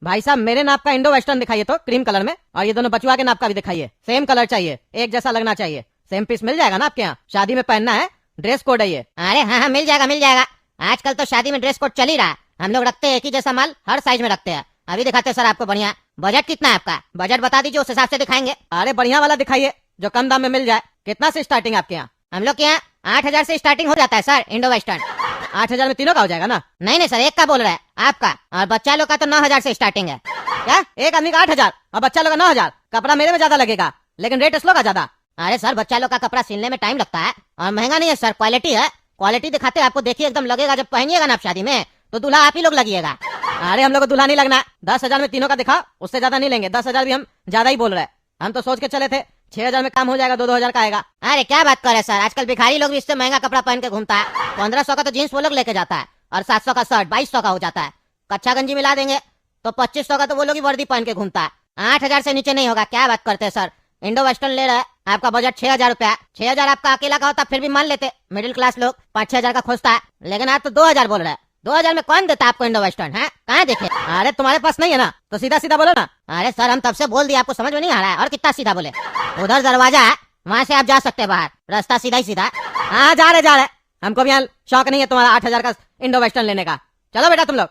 भाई साहब मेरे नाप का इंडो वेस्टर्न दिखाइए तो क्रीम कलर में, और ये दोनों बचुआ के नाप का भी दिखाइए। सेम कलर चाहिए, एक जैसा लगना चाहिए। सेम पीस मिल जाएगा ना आपके यहाँ? शादी में पहनना है, ड्रेस कोड है ये। अरे हाँ मिल जाएगा मिल जाएगा। आजकल तो शादी में ड्रेस कोड चल ही रहा है। हम लोग रखते हैं एक ही जैसा माल, हर साइज में रखते हैं। अभी दिखाते हैं सर आपको बढ़िया। बजट कितना है आपका? बजट बता दीजिए, उस हिसाब से दिखाएंगे। अरे बढ़िया वाला दिखाइए जो कम दाम में मिल जाए। कितना से स्टार्टिंग आपके यहाँ? हम लोग के यहाँ 8,000 से स्टार्टिंग हो जाता है सर इंडो वेस्टर्न। 8,000 में तीनों का हो जाएगा ना? नहीं सर, एक का बोल रहा है आपका, और बच्चा लोग का तो 9,000 से स्टार्टिंग है। क्या एक आदमी का 8,000 और बच्चा लोग का 9,000? कपड़ा मेरे में ज्यादा लगेगा, लेकिन रेट इस लोग का ज्यादा। अरे सर बच्चा लोग का कपड़ा सिलने में टाइम लगता है और महंगा नहीं है सर, क्वालिटी है। क्वालिटी दिखाते हैं आपको, देखिए एकदम लगेगा। जब पहनिएगा ना आप शादी में तो दूल्हा आप ही लोग लगिएगा। अरे हम लोग को दूल्हा नहीं लगना। 10,000 में तीनों का दिखा, उससे ज्यादा नहीं लेंगे। 10,000 भी हम ज्यादा ही बोल रहे हैं। हम तो सोच के चले थे 6,000 में काम हो जाएगा, 2,000 का आएगा। अरे क्या बात कर रहे हैं सर, आजकल भिखारी लोग भी इससे महंगा कपड़ा पहन के घूमता है। 1,500 का तो जीन्स वो लोग लेके जाता है, और 700 का शर्ट, 2,200 का हो जाता है। कच्चा गंजी मिला देंगे तो 2,500 का तो वो लोग ही वर्दी पहन के घूमता है। 8,000 से नीचे नहीं होगा। क्या बात करते हैं सर, इंडो वेस्टर्न ले रहे हैं। आपका बजट 6,000 रुपया। 6,000 आपका अकेला का होता फिर भी मान लेते, मिडिल क्लास लोग 5-6 का खोजता है। लेकिन आप तो 2,000 बोल रहे हैं। 2,000 में कौन देता है आपको इंडो वेस्टर्न? है कहाँ देखे? अरे तुम्हारे पास नहीं है ना, तो सीधा सीधा बोलो ना। अरे सर हम तब से बोल दिया, आपको समझ में नहीं आ रहा है? और कितना सीधा बोले? उधर दरवाजा है, वहाँ से आप जा सकते हैं बाहर, रास्ता सीधा ही सीधा। हाँ जा रहे। हमको भी यहाँ शौक नहीं है तुम्हारा 8,000 का इंडो वेस्टर्न लेने का। चलो बेटा तुम लोग।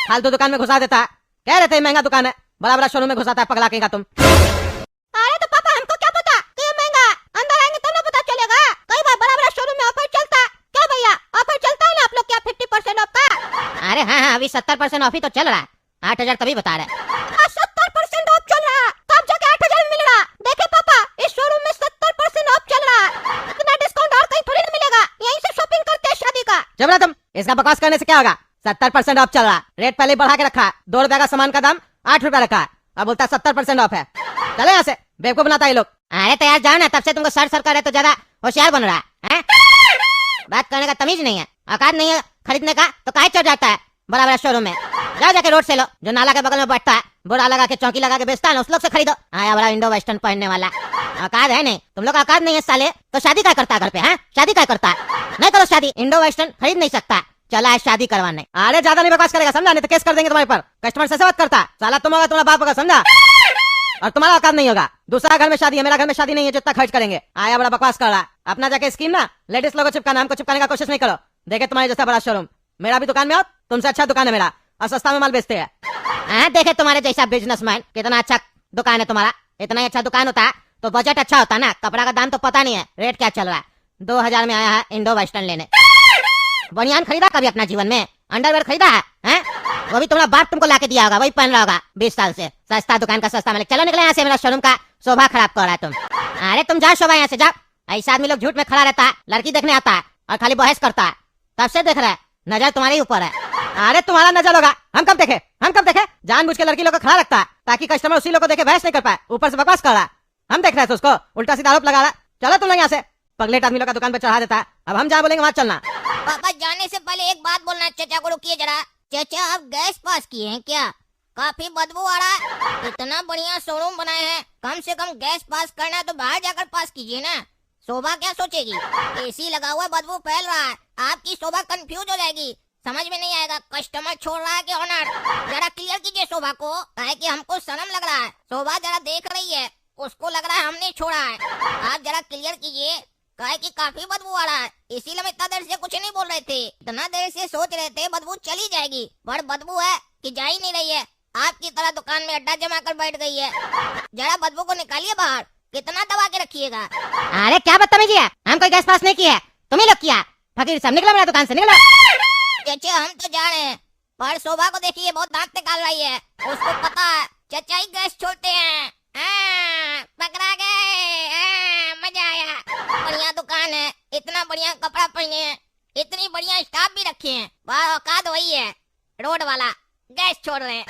फालतू दुकान में घुसा देता है। कह रहे थे महंगा दुकान है, बड़ा बड़ा शोरूम में घुसाता है, पगला कहेगा तुम। अरे तो पापा हमको क्या पता कि ये महंगा? अंदर आएंगे तब ना पता चलेगा। कई बार बड़ा बड़ा शोरूम में ऑफर चलता है। क्या भैया ऑफर चलता है ना आप लोग क्या 50% ऑफ का? अरे हाँ अभी 70% ऑफ ही तो चल रहा है। 8,000 तभी बता रहे। 70% ऑफ चल रहा है तब जाके 8,000 में मिल रहा। देखे पापा इस शोरूम में 70% ऑफ चल रहा है। इतना डिस्काउंट और कहीं थोड़ी ना मिलेगा। यहीं से शॉपिंग करते हैं शादी का। जब तुम इसका बकवास करने से क्या होगा? 70% ऑफ चल रहा। रेट पहले बढ़ा के रखा है। 2 रुपए का सामान का दाम 8 रुपया रखा है, अब बोलता है 70% ऑफ है। चले यहाँ से, बेवकूफ बनाता है लोग। अरे तो यार जाओ ना, तब से तुमको सर सर कर रहे तो ज्यादा होशियार बन रहा है। बात करने का तमीज नहीं है, औकात नहीं है खरीदने का, तो काहे चढ़ जाता है बड़ा बड़ा शोरूम में? जाओ जाके रोड से लो, जो नाला के बगल में बैठता है, बोरा लगा के चौकी लगा के बेचता है ना, उस लोग से खरीदो। आया बड़ा इंडो वेस्टर्न पहनने वाला। औकात है नहीं तुम लोग, औकात नहीं है साले, तो शादी क्या करता है घर पे? है शादी क्या करता है? नहीं करो शादी, इंडो वेस्टर्न खरीद नहीं सकता। चला है शादी करवाने। अरे ज्यादा नहीं बकवास करेगा समझा, नहीं तो केस कर देंगे तुम्हारे पर। कस्टमर से बात करता साला तुम होगा, तुम्हारा बाप होगा समझा, और तुम्हारा औकात नहीं होगा। दूसरा घर में शादी है, मेरा घर में शादी नहीं है, जितना खर्च करेंगे। आया बड़ा बकवास कर रहा है। अपना जाके स्कीम ना लेडीज लोगों को चिपकाना, हमको चिपकाने का कोशिश नहीं करो। देखे तुम्हारे जैसा बड़ा शोरूम, मेरा भी दुकान में आओ, तुमसे अच्छा दुकान है मेरा, और सस्ता में माल बेचते हैं। देखे तुम्हारे जैसा बिजनेसमैन, कितना अच्छा दुकान है तुम्हारा। इतना ही अच्छा दुकान होता है तो बजट अच्छा होता ना। कपड़ा का दाम तो पता नहीं है, रेट क्या चल रहा है। 2,000 में आया है इंडो वेस्टर्न लेने। बनियान खरीदा कभी अपना जीवन में? अंडरवेयर खरीदा है? वो भी तुम्हारा बाप तुमको लाके दिया होगा, वही पहन रहा होगा 20 साल से। सस्ता दुकान का सस्ता मालिक। चलो निकले यहाँ से, मेरा शोरूम का शोभा खराब कर रहा है तुम। अरे तुम जाओ शोभा यहाँ से, जाओ। ऐसा आदमी लोग झूठ में खड़ा रहता है, लड़की देखने आता है और खाली बहस करता है। तब से देख रहा है, नजर तुम्हारे ऊपर है। अरे तुम्हारा नजर होगा, हम कब देखे? जानबूझ के लड़की लोग को खड़ा रखता है ताकि कस्टमर उसी लोग को देखे बहस नहीं कर पाए, ऊपर से बकवास कर रहा है। हम देख रहे थे उसको, उल्टा सीधा आरोप लगा रहा। चलो तुम लोग यहाँ से, पगलेट आदमी लोग का दुकान पे चढ़ा देता है। अब हम जहाँ बोलेंगे वहाँ चलना। पापा जाने से पहले एक बात बोलना चाचा को, रुकिए जरा। चाचा आप गैस पास किए हैं क्या? काफी बदबू आ रहा है। इतना बढ़िया शोरूम बनाए हैं, कम से कम गैस पास करना है तो बाहर जाकर पास कीजिए ना। शोभा क्या सोचेगी? एसी लगा हुआ, बदबू फैल रहा है, आपकी शोभा कंफ्यूज हो जाएगी, समझ में नहीं आएगा कस्टमर छोड़ रहा है कि ऑनर। जरा क्लियर कीजिए शोभा को, काहे कि हमको शर्म लग रहा है। शोभा जरा देख रही है, उसको लग रहा है हमने छोड़ा है। आप जरा क्लियर कीजिए, काहे कि काफी बदबू आ रहा है। इसीलिए हम इतना देर से कुछ नहीं बोल रहे थे, इतना देर से सोच रहे थे बदबू चली जाएगी, पर बदबू है कि जा ही नहीं रही है। आपकी तरह दुकान में अड्डा जमा कर बैठ गई है। जरा बदबू को निकालिए बाहर, कितना दबा के रखिएगा। अरे क्या बदतमीजी है, हम कोई गैस पास नहीं किया है, तुम्हें लोग किया। फकीर सब निकलो मेरा दुकान से, निकलो। चाचा हम तो जा रहे हैं, पर शोभा को देखिए बहुत दांत निकाल रही है, उसको पता है चाचा ही गैस छोड़ते हैं। पकड़ा गए, मजा आया। बढ़िया दुकान है, इतना बढ़िया कपड़ा पहने हैं, इतनी बढ़िया स्टाफ भी रखे हैं। वह औकात वही है, रोड वाला गैस छोड़ रहे हैं।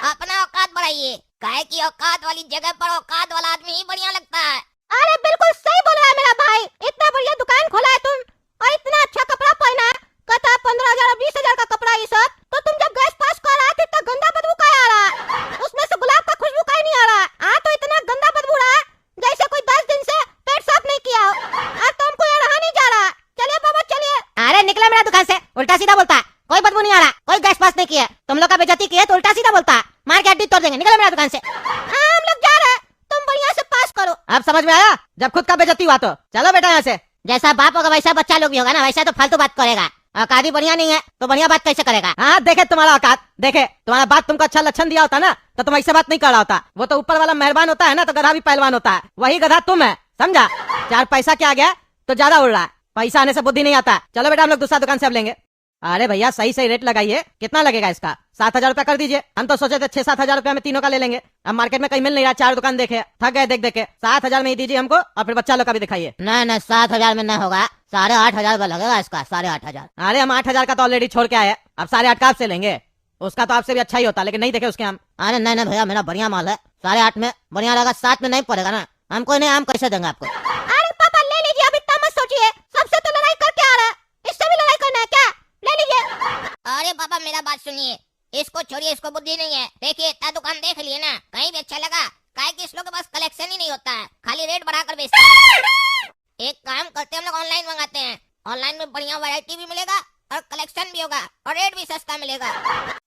अपना औकात बढ़ाइए, काहे की औकात वाली जगह पर औकात वाला आदमी ही बढ़िया लगता है। अरे बिल्कुल सही बोल रहा है मेरा भाई, इतना बढ़िया दुकान खोला है तुम और इतना अच्छा कपड़ा पहना है। कहता 15,000 और 20,000 का कपड़ा ये सब, तो तुम जब गैस पास कर रहा है तो गंदा बदबू का आ रहा, उसमें से गुलाब का खुशबू का ही नहीं आ रहा। तो इतना गंदा बदबू रहा है जैसे कोई 10 दिन से पेट साफ नहीं किया हो। तो हमको ये रहा नहीं जा रहा। चलिए बाबा चलिए। अरे निकला मेरा दुकान से, उल्टा सीधा बोलता है। कोई बदबू नहीं आ रहा, कोई गैस पास नहीं किया, तुम लोग का बेइज्जती किया तो उल्टा सीधा बोलता है। हड्डी तोड़ देंगे, निकलो मेरा दुकान से। हाँ हम लोग जा रहे हैं, तुम बढ़िया से पास करो। अब समझ में आया? जब खुद का बेइज्जती हुआ तो चलो बेटा यहाँ से। जैसा बाप होगा वैसा बच्चा लोग भी होगा ना, वैसा तो फालतू बात करेगा। औकात ही बढ़िया नहीं है तो बढ़िया बात कैसे करेगा? हाँ देखे तुम्हारा औकात, देखे तुम्हारा बाप तुमको अच्छा लक्षण दिया होता ना तो तुम ऐसे बात नहीं कर रहा होता। वो तो ऊपर वाला मेहरबान होता है ना, तो गधा भी पहलवान होता है, वही गधा तुम है, समझा? 4 पैसा क्या आ गया तो ज्यादा उड़ रहा है, पैसा आने से बुद्धि नहीं आता। चलो बेटा हम लोग दूसरा दुकान से अब लेंगे। अरे भैया सही रेट लगाइए, कितना लगेगा इसका? 7,000 रुपया कर दीजिए। हम तो सोचे थे 6-7 हजार रुपया में तीनों का ले लेंगे। अब मार्केट में कहीं मिल नहीं रहा, 4 दुकान देखे, थक गए देख के। 7,000 में ही दीजिए हमको, और फिर बच्चा लोग का भी दिखाइए। नहीं 7,000 में न होगा, 8,500 का लगेगा इसका, 8,500। अरे हम 8,000 का तो ऑलरेडी छोड़ के आए, अब 8,500 का आपसे लेंगे। उसका तो आपसे भी अच्छा ही होता, लेकिन नहीं देखे उसके हम। अरे नहीं भैया, मेरा बढ़िया माल है, 8,500 में बढ़िया रहेगा, 7 में नहीं पड़ेगा ना। हमको नहीं, हम कैसे देंगे आपको? अरे पापा ले लीजिए, अब इतना मत सोचिए, सबसे तो लड़ाई करके आ रहा है, इससे भी लड़ाई करना है क्या? ले लीजिए। अरे पापा मेरा बात सुनिए, इसको छोड़िए, इसको बुद्धि नहीं है। देखिए इतना दुकान देख लिए ना, कहीं भी अच्छा लगा, काहे कि इस लोग के पास कलेक्शन ही नहीं होता है, खाली रेट बढ़ाकर बेचता है। एक काम करते हैं, हम लोग ऑनलाइन मंगाते हैं, ऑनलाइन में बढ़िया वैरायटी भी मिलेगा और कलेक्शन भी होगा और रेट भी सस्ता मिलेगा,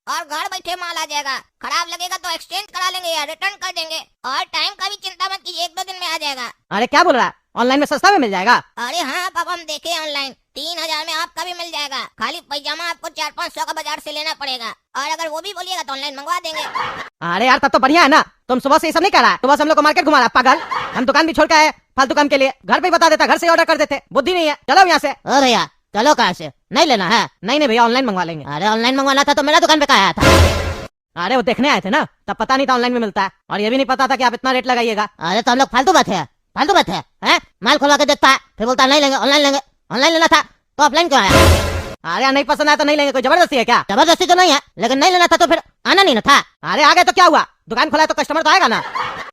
और घर बैठे माल आ जाएगा। खराब लगेगा तो एक्सचेंज करा लेंगे या रिटर्न कर देंगे, और टाइम का भी चिंता मत कीजिए, 1-2 दिन में आ जाएगा। अरे क्या बोल रहा है, ऑनलाइन में सस्ता में मिल जाएगा? अरे हाँ पापा, हम देखे ऑनलाइन, 3,000 में आपका भी मिल जाएगा। खाली पैजामा आपको 400-500 का बाजार से लेना पड़ेगा, और अगर वो भी बोलिएगा तो ऑनलाइन मंगवा देंगे। अरे यार तब तो बढ़िया है ना, तुम सुबह से ये सब नहीं कर रहा है, सुबह से हम लोग को मार्केट घुमा रहा पागल। हम दुकान भी छोड़ के आए फालतू काम के लिए, घर पे ही बता देता, घर से ऑर्डर कर देते, बुद्धि नहीं है। चलो यहाँ से। ओ भैया चलो, कहाँ से? नहीं लेना है? नहीं भैया ऑनलाइन मंगवा लेंगे। अरे ऑनलाइन मंगवाना था तो मेरा दुकान पे कहाँ आया था? अरे वो देखने आए थे ना, तब पता नहीं था ऑनलाइन में मिलता है, और ये भी नहीं पता था कि आप इतना रेट लगाइएगा। अरे तो हम लोग फालतू बात है माल खुलवा के देखता है, फिर बोलता है नहीं लेंगे, ऑनलाइन लेंगे। ऑनलाइन लेना था तो ऑफलाइन क्यों आया? अरे नहीं पसंद आया तो नहीं लेंगे, कोई जबरदस्ती है क्या? जबरदस्ती तो नहीं है, लेकिन नहीं लेना था तो फिर आना नहीं ना था। अरे आ गए तो क्या हुआ, दुकान खुला है तो कस्टमर तो आएगा ना।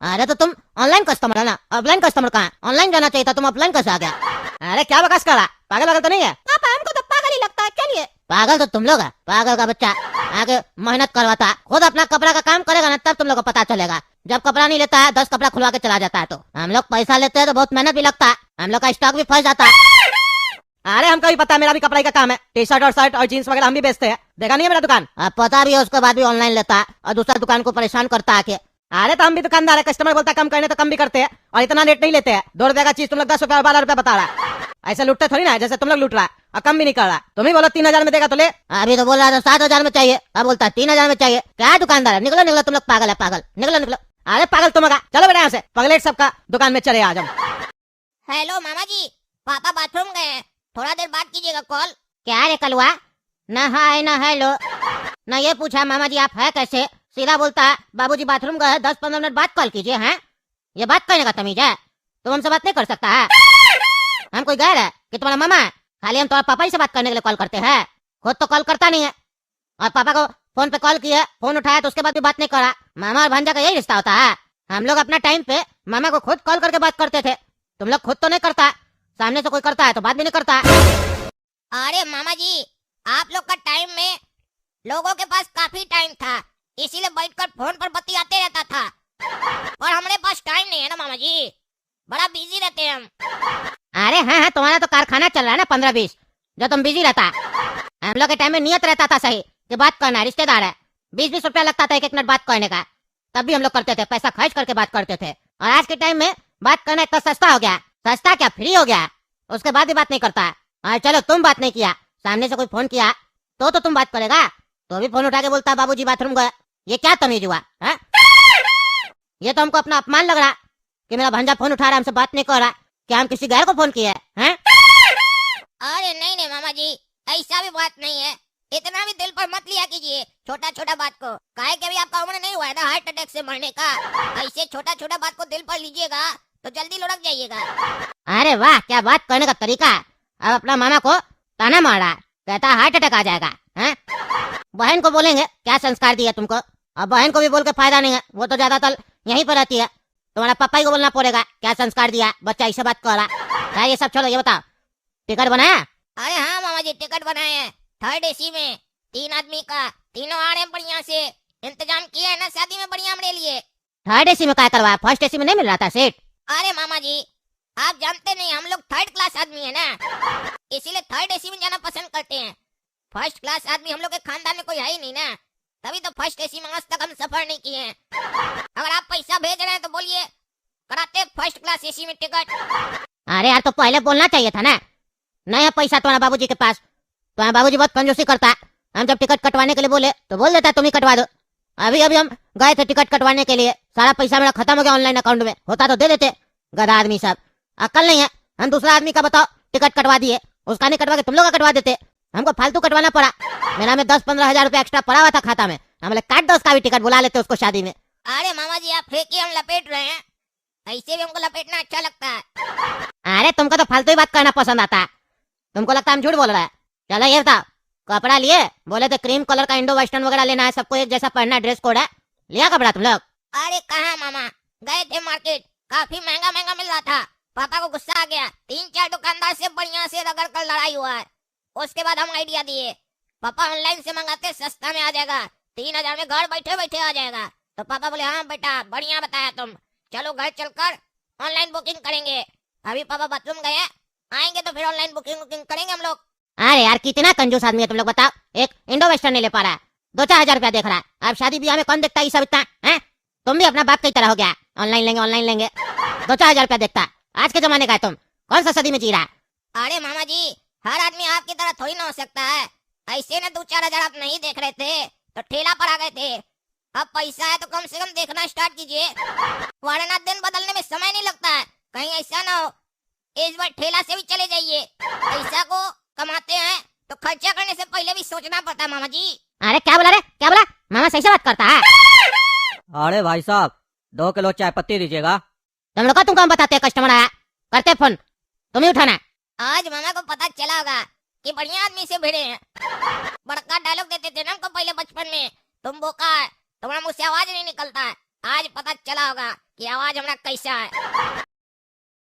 अरे तो तुम ऑनलाइन कस्टमर है ना, ऑफलाइन कस्टमर कहाँ है? ऑनलाइन जाना चाहिए था, तुम ऑफलाइन कैसे आ गया? अरे क्या बकवास कर रहा, पागल वागल तो नहीं है? पापा हमको तो पागल ही लगता है, चलिए। पागल तो तुम लोग है, पागल का बच्चा आगे मेहनत करवाता, खुद अपना कपड़ा का काम करेगा ना, तब तुम लोग को पता चलेगा। जब कपड़ा नहीं लेता है, 10 कपड़ा खुलवा के चला जाता है, तो हम लोग पैसा लेते हैं तो बहुत मेहनत भी लगता है, हम लोग का स्टॉक भी फंस जाता है। अरे हमको भी पता है, मेरा भी कपड़ाई का काम है, टी शर्ट और शर्ट और जीन्स वगैरह हम भी बेचते हैं, देखा नहीं है मेरा दुकान? अब पता भी है, उसके बाद भी ऑनलाइन लेता है और दूसरा दुकान को परेशान करता है। अरे तो हम भी दुकानदार है, कस्टमर बोलता है कम करने तो कम भी करते हैं, और इतना रेट नहीं लेते हैं। 2 रुपए का चीज तुम लोग 10 रुपया 12 रुपया बता रहा है, ऐसे लूटते थोड़ी ना है जैसे तुम लोग लूट रहा है, और कम भी नहीं कर रहा। तुम ही बोलो 3,000 में देगा तो ले। अभी तो बोल रहा था 7,000 में चाहिए, अब बोलता है 3,000 में चाहिए। क्या दुकानदार है, निकलो तुम लोग, पागल है पागल, निकलो। अरे पागल तुम होगा, चलो बेटा यहाँ से, पगलेट सबका दुकान में चले आज हम। हेलो मामा जी, पापा बाथरूम गए हैं, थोड़ा देर बात कीजिएगा कॉल। क्या रे कलवा, न हाय न हेलो न ये पूछा मामा जी आप है कैसे, सीधा बोलता है बाबूजी बाथरूम गए, 10-15 मिनट बात कॉल कीजिए। हैं ये बात करने का तमीज है? तुम हमसे बात नहीं कर सकता है? हम कोई गैर है कि तुम्हारा मामा है? खाली हम तुम्हारे पापा ही से बात करने के लिए कॉल करते हैं, खुद तो कॉल करता नहीं है। और पापा को फोन पे कॉल किया, फोन उठाया तो उसके बाद भी बात नहीं करा। मामा और भांजा का यही रिश्ता होता है। हम लोग अपना टाइम पे मामा को खुद कॉल करके बात करते थे, तुम लोग खुद तो नहीं करता, सामने से कोई करता है तो बात भी नहीं करता। अरे मामा जी, आप लोग का टाइम में लोगों के पास काफी टाइम था, इसीलिए बैठकर फोन पर बतियाते रहता था, और हमारे पास टाइम नहीं है ना मामा जी, बड़ा बिजी रहते हैं हम। अरे हाँ, तुम्हारा तो कारखाना चल रहा है ना 15-20, जो तुम बिजी रहता। हम लोग के टाइम में नियत रहता था सही कि बात करना है, रिश्तेदार है, 20-20 रुपया लगता था 1-1 मिनट बात करने का, तब भी हम लोग करते थे, पैसा खर्च करके बात करते थे। और आज के टाइम में बात करना इतना सस्ता हो गया, सस्ता क्या फ्री हो गया, उसके बाद भी बात नहीं करता। और चलो तुम बात नहीं किया, सामने से कोई फोन किया तो तुम बात करेगा, तो भी फोन उठा के बोलता बाबूजी बाथरूम गए। ये क्या तमीज हुआ है? ये तो हमको अपना अपमान लग रहा कि मेरा भांजा फोन उठा रहा, हमसे बात नहीं कर रहा, क्या हम किसी गैर को फोन किए हैं? अरे नहीं मामा जी, ऐसा भी बात नहीं है, इतना भी दिल पर मत लिया कीजिए छोटा छोटा बात को, काहे कि अभी आपका उम्र नहीं हुआ है ना हार्ट अटैक से मरने का, ऐसे छोटा छोटा बात को दिल पर लीजिएगा तो जल्दी लुढ़क जाइएगा। अरे वाह, क्या बात करने का तरीका है। अब अपना मामा को ताना मार रहा, कहता हार्ट अटैक आ जाएगा। हैं? बहन को बोलेंगे क्या संस्कार दिया तुमको, अब बहन को भी बोल के फायदा नहीं है, वो तो ज्यादातर यहीं पर रहती है, तुम्हारा पापा ही को बोलना पड़ेगा क्या संस्कार दिया, बच्चा ऐसे बात कर रहा है। ये सब छोड़ो, ये बताओ टिकट बनाया? अरे हाँ मामा जी, टिकट बनाए हैं, 3rd AC में 3 आदमी का, तीनों आ रहे हैं, बढ़िया से इंतजाम किया है ना शादी में बढ़िया हमने लिए। 3rd AC में क्या करवाया, 1st AC में नहीं मिल रहा था सीट? अरे मामा जी आप जानते नहीं, हम लोग 3rd क्लास आदमी है ना, इसीलिए 3rd AC में जाना पसंद करते हैं। 1st क्लास आदमी हम लोग के खानदान में कोई है ही नहीं ना, तभी तो फर्स्ट एसी में आज तक हम सफर नहीं किए हैं। अगर आप पैसा भेज रहे हैं तो बोलिए, कराते फर्स्ट क्लास एसी में टिकट। अरे यार तो पहले बोलना चाहिए था ना। नहीं है पैसा तुम्हारा बाबूजी के पास। तुम्हारा बाबूजी बहुत कंजूसी करता है। हम जब टिकट कटवाने के लिए बोले तो बोल देता तुम ही कटवा दो। अभी अभी हम गए थे टिकट कटवाने के लिए, सारा पैसा मेरा खत्म हो गया ऑनलाइन अकाउंट में। होता तो दे देते। गधा आदमी सब, अकल नहीं है। हम दूसरा आदमी का बताओ टिकट कटवा दिए, उसका नहीं कटवा के तुम लोग का कटवा देते। हमको फालतू कटवाना पड़ा। मेरा में 10-15 हजार रुपया एक्स्ट्रा पड़ा हुआ था खाता में। हम लोग काट दो उसका भी टिकट, बुला लेते उसको शादी में। अरे मामा जी आप फेंकिए, हम लपेट रहे हैं। ऐसे भी हमको लपेटना अच्छा लगता है। अरे तुमको तो फालतू ही बात करना पसंद आता है। तुमको लगता है हम झूठ बोल रहा है। चलो ये बताओ, कपड़ा लिए? बोले थे क्रीम कलर का इंडो वेस्टर्न वगैरह लेना है, सबको एक जैसा पहनना है, ड्रेस कोड है। लिया कपड़ा तुम लोग? अरे कहाँ मामा, गए थे मार्केट, काफी महंगा महंगा मिल रहा था। पापा को गुस्सा आ गया, 3-4 दुकानदार से बढ़िया से रगड़ कर लड़ाई हुआ है। उसके बाद हम आइडिया दिए, पापा ऑनलाइन से मंगाते सस्ता में आ जाएगा, 3000 में घर बैठे बैठे आ जाएगा। तो पापा बोले हाँ बेटा बढ़िया बताया तुम, चलो घर चलकर ऑनलाइन बुकिंग करेंगे। अभी पापा बाथरूम गए, आएंगे तो फिर ऑनलाइन बुकिंग करेंगे हम लोग। अरे यार कितना कंजूस आदमी है तुम लोग। बताओ, एक इंडो वेस्टर्न नहीं ले पा रहा है, 2-4 हजार रुपया देख रहा है। अब शादी ब्याह में कौन देखता है ये सब इतना है? तुम भी अपना बाप की तरह हो गया, ऑनलाइन लेंगे 2-4 हजार रुपया देखता है। आज के जमाने का है, तुम कौन सा सदी में जी रहा है? अरे मामा जी हर आदमी आपकी तरह थोड़ी ना हो सकता है। ऐसे ना 2-4 हजार आप नहीं देख रहे थे तो ठेला पर आ गए थे। अब पैसा है तो कम से कम देखना स्टार्ट कीजिए, वरना दिन बदलने में समय नहीं लगता है। कहीं ऐसा ना हो इस बार ठेला से भी चले जाइए। पैसा को कमाते हैं तो खर्चा करने से पहले भी सोचना पड़ता है मामा जी। अरे क्या बोला रे, क्या बोला? मामा सही से बात करता है। अरे भाई साहब 2 किलो चाय पत्ती दीजिएगा। तुम लोग का तुम कौन बताते? कस्टमर आया करते फोन, तुम ही उठाना। आज मामा को पता चला होगा कि बढ़िया आदमी से भिड़े हैं। बड़का डायलॉग देते थे ना हमको पहले बचपन में, तुम बोका है, तुम्हारा मुंह से आवाज नहीं निकलता है। आज पता चला होगा कि आवाज हमारा कैसा है।